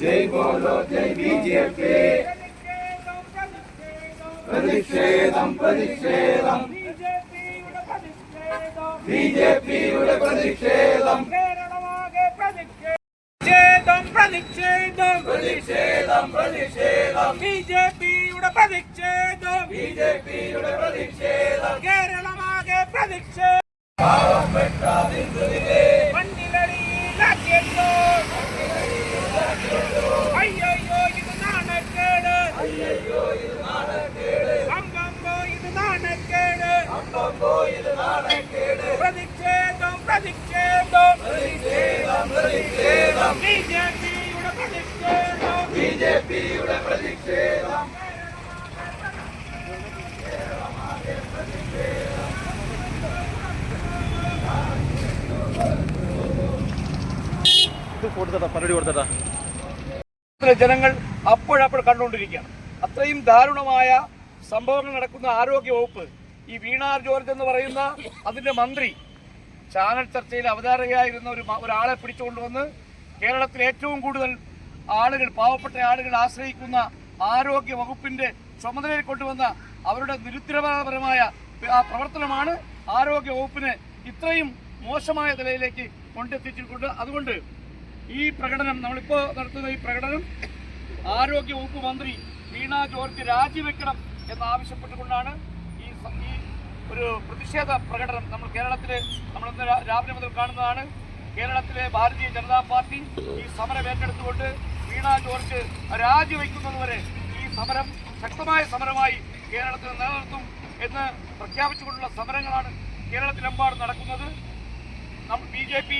जय बोलो जय बीजेपी പ്രതിഷേധം പ്രതിഷേധം ബിജെപിയുടെ പ്രതിഷേധം കേരളമാകെ പ്രതിഷേധം പ്രതിഷേധം പ്രതിഷേധം പ്രതിഷേധം ബിജെപിയുടെ പ്രതിഷേധം ബിജെപിയുടെ പ്രതിഷേധം കേരളമാകെ പ്രതിഷേധം പാവപ്പെട്ട ഹിന്ദുവിനെ മണ്ണിലടിയിലാക്കിയല്ലോ അയ്യോ ഇത് നാണക്കേട് അയ്യോ ഇത് നാണക്കേട് അമ്പമ്പോ ഇത് നാണക്കേട് അമ്പമ്പോ ഇത് നാണക്കേട് പ്രതിഷേധം പ്രതിഷേധം പ്രതിഷേധം പ്രതിഷേധം ബിജെപിയുടെ പ്രതിഷേധം ബിജെപിയുടെ പ്രതിഷേധം ജനങ്ങൾ അപ്പോഴപ്പോൾ കണ്ടുകൊണ്ടിരിക്കുകയാണ്. അത്രയും ദാരുണമായ സംഭവങ്ങൾ നടക്കുന്ന ആരോഗ്യ വകുപ്പ് ഈ വീണ ജോർജ് എന്ന് പറയുന്ന അതിന്റെ മന്ത്രി ചാനൽ ചർച്ചയിൽ അവതാരകയായിരുന്ന ഒരാളെ പിടിച്ചുകൊണ്ടുവന്ന് കേരളത്തിൽ ഏറ്റവും കൂടുതൽ ആളുകൾ പാവപ്പെട്ട ആളുകൾ ആശ്രയിക്കുന്ന ആരോഗ്യ വകുപ്പിന്റെ ചുമതലയിൽ കൊണ്ടുവന്ന അവരുടെ നിരുത്തരവാദപരമായ പ്രവർത്തനമാണ് ആരോഗ്യ വകുപ്പിനെ ഇത്രയും മോശമായ നിലയിലേക്ക് കൊണ്ടെത്തിച്ചിട്ടുണ്ട്. അതുകൊണ്ട് ഈ പ്രകടനം നമ്മളിപ്പോൾ നടത്തുന്ന ഈ പ്രകടനം ആരോഗ്യ വകുപ്പ് മന്ത്രി വീണ ജോർജ് രാജിവെക്കണം എന്നാവശ്യപ്പെട്ടുകൊണ്ടാണ് ഈ ഒരു പ്രതിഷേധ പ്രകടനം നമ്മൾ കേരളത്തിൽ നമ്മളിന്ന് രാവിലെ മുതൽ കാണുന്നതാണ്. കേരളത്തിലെ ഭാരതീയ ജനതാ പാർട്ടി ഈ സമരം ഏറ്റെടുത്തുകൊണ്ട് വീണ ജോർജ് രാജിവെക്കുന്നതുവരെ ഈ സമരം ശക്തമായ സമരമായി കേരളത്തിൽ നിലനിർത്തും എന്ന് പ്രഖ്യാപിച്ചുകൊണ്ടുള്ള സമരങ്ങളാണ് കേരളത്തിലെമ്പാടും നടക്കുന്നത്. BJP